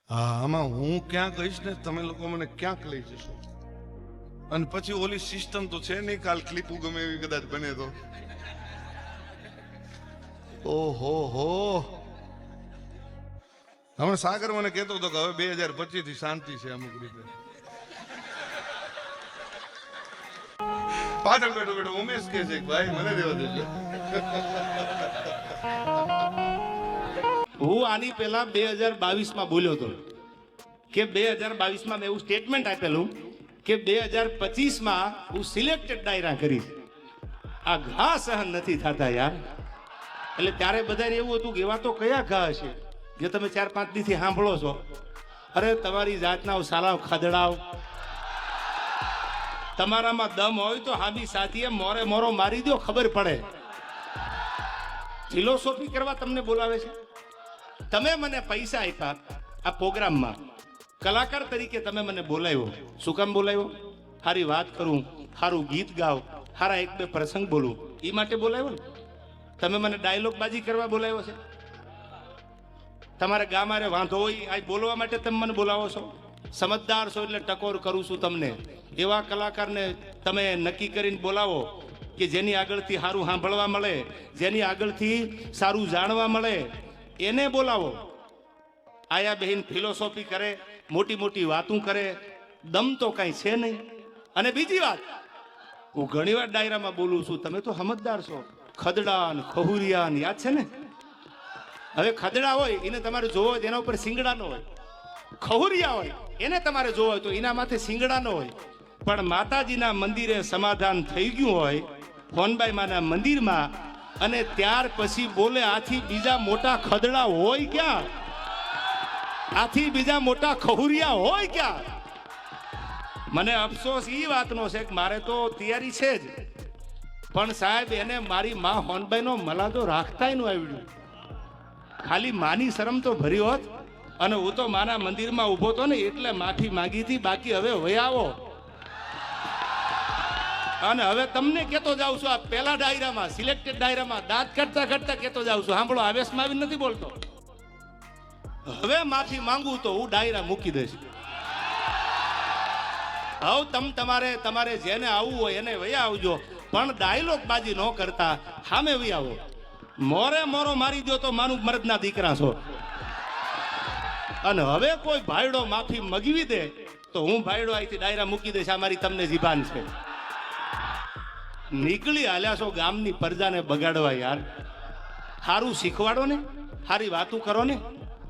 હા, આમાં હું ક્યાં કહીશ ને તમે લોકો મને ક્યાંક લઈ જશો. અને પછી ઓલી સિસ્ટમ તો છે નહીં, કાલ ક્લિપ ગમે એવી કદાચ બને તો ઓહો હો. હમણાં સાગર મને કહેતો હતો કે હવે 2025 થી શાંતિ છે અમુક રીતે. પાછળ બેઠો બેઠો ઉમેશ કહે છે કે ભાઈ મને દેવા દેજો. હું આની પહેલા 2022 બોલ્યો હતો કે 2022 મેં એવું સ્ટેટમેન્ટ આપેલું કે 2025 હું સિલેક્ટેડ ડાયરા કરીશ. આ ઘા સહન નથી થતા યાર. એટલે ત્યારે બધાને એવું હતું કે એવા તો કયા ઘા હશે જે તમે 4-5 દીથી સાંભળો છો. અરે તમારી જાતના સાલાવ ખદડાવ, તમારામાં દમ હોય તો હામી સાથીએ મોરે મોરો મારી દો, ખબર પડે. ફિલોસોફી કરવા તમને બોલાવે છે. તમે મને પૈસા આપ્યા આ પ્રોગ્રામમાં, કલાકાર તરીકે તમે મને બોલાવ્યો. શું કામ બોલાવ્યો? સારી વાત કરું, સારું ગીત ગાવ, સારા 1-2 પ્રસંગ બોલું, એ માટે બોલાવ્યો ને. તમે મને ડાયલોગ બાજી કરવા બોલાવ્યો છે. તમારે ગામારે વાંધો હોય આ બોલવા માટે તમે મને બોલાવો છો. સમજદાર છો એટલે ટકોર કરું છું તમને. એવા કલાકારને તમે નક્કી કરીને બોલાવો કે જેની આગળથી સારું સાંભળવા મળે, જેની આગળથી સારું જાણવા મળે, એને બોલાવો. આયા બહેન ફિલોસોફી કરે, મોટી મોટી વાતું કરે, દમ તો કાંઈ છે નહીં. અને બીજી વાત, હું ઘણીવાર ડાયરામાં બોલું છું, તમે તો સમજદાર છો. ખદડા ને ખહુરિયા ને યાદ છે ને. હવે ખદડા હોય એને તમારે જોવો હોય એના ઉપર સિંગડા નો હોય, ખહુરિયા હોય એને તમારે જોવો હોય તો એના માથે સિંગડા નો હોય. પણ માતાજીના મંદિરે સમાધાન થઈ ગયું હોય હોનબાઈ માના મંદિરમાં, અને ત્યાર પછી બોલે આથી બીજા મોટા ખદડા હોય ક્યાં? આથી બીજા મોટા ખહુરિયા હોય ક્યાં? મને અફસોસ એ વાતનો છે કે મારે તો તૈયારી છે જ, પણ સાહેબ એને મારી માં હોનબાઈનો મલાદો રાખતાય નું આવડ્યું. ખાલી માની શરમ તો ભરી હોત, અને હું તો માના મંદિરમાં ઊભો હતો ને એટલે માફી માંગી હતી. બાકી હવે વયાવો. અને હવે તમને કેતો જાઉં છું, આ પેલા ડાયરામાં સિલેક્ટેડ ડાયરામાં દાંત કાઢતા કાઢતા કેતો જાઉં છું. સાંભળો, આવેશમાં આવી નથી બોલતો. હવે માફી માંગુ તો હું ડાયરા મૂકી દઈશ. હવે તમારે જેને આવવું હોય એને વયા આવજો, પણ ડાયલોગ બાજી ન કરતા સામે વયા આવો. મોરે મોરો મારી દો તો માનું મર્દના દીકરા છો. અને હવે કોઈ ભાઈડો માફી મગવી દે તો હું ભાઈડો અહીંથી ડાયરા મૂકી દઈશ. આ મારી તમને જીભાન છે. નીકળી હાલ્યા છો ગામની પ્રજાને બગાડવા યાર. સારું શીખવાડો ને, સારી વાતું કરો ને.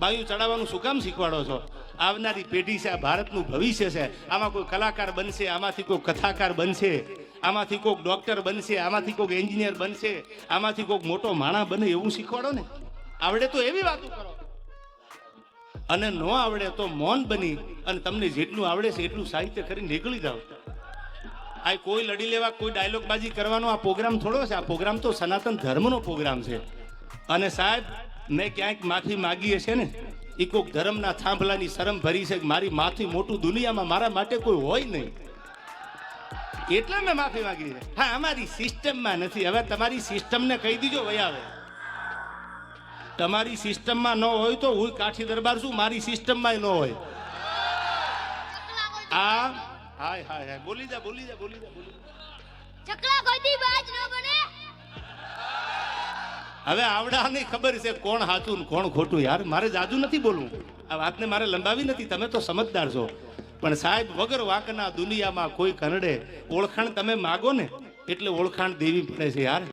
બાયું ચડાવવાનું શું કામ શીખવાડો છો? આવનારી પેઢી છે, આ ભારતનું ભવિષ્ય છે. આમાં કોઈ કલાકાર બનશે, આમાંથી કોઈ કથાકાર બનશે, આમાંથી કોઈક ડોક્ટર બનશે, આમાંથી કોઈક એન્જિનિયર બનશે, આમાંથી કોઈક મોટો માણસ બને, એવું શીખવાડો ને. આવડે તો એવી વાતો કરો, અને ન આવડે તો મૌન બની અને તમને જેટલું આવડે છે એટલું સાહિત્ય કરીને નીકળી જાઓ. આ કોઈ લડી લેવા, કોઈ ડાયલોગ બાજી કરવાનો આ પ્રોગ્રામ થોડો છે. આ પ્રોગ્રામ તો સનાતન ધર્મનો પ્રોગ્રામ છે. અને સાહેબ, મેં ક્યાંક માફી માગી હશે ને, એ કોઈક ધર્મના થાંભલાની શરમ ભરી છે કે મારી માથી મોટું દુનિયામાં મારા માટે કોઈ હોય નહીં, એટલે મેં માફી માંગી છે. હા, અમારી સિસ્ટમમાં નથી. હવે તમારી સિસ્ટમને કહી દીજો વયા આવે. તમારી સિસ્ટમમાં ન હોય તો હું કાઠી દરબાર છું, મારી સિસ્ટમમાં ન હોય. આ હાય હાય હાય, બોલી જા બોલી જા બોલી જા બોલી. ચકલા કોઈથી બાજ ન બને. હવે આવડાની ખબર છે કોણ સાચું ને કોણ ખોટું. યાર મારે જાજુ નથી બોલવું, આ વાતને મારે લંબાવી નથી. તમે તો સમજદાર છો. પણ સાહેબ, વગર વાંકના દુનિયામાં કોઈ કનડે. ઓળખાણ તમે માગો ને એટલે ઓળખાણ દેવી પડે છે યાર.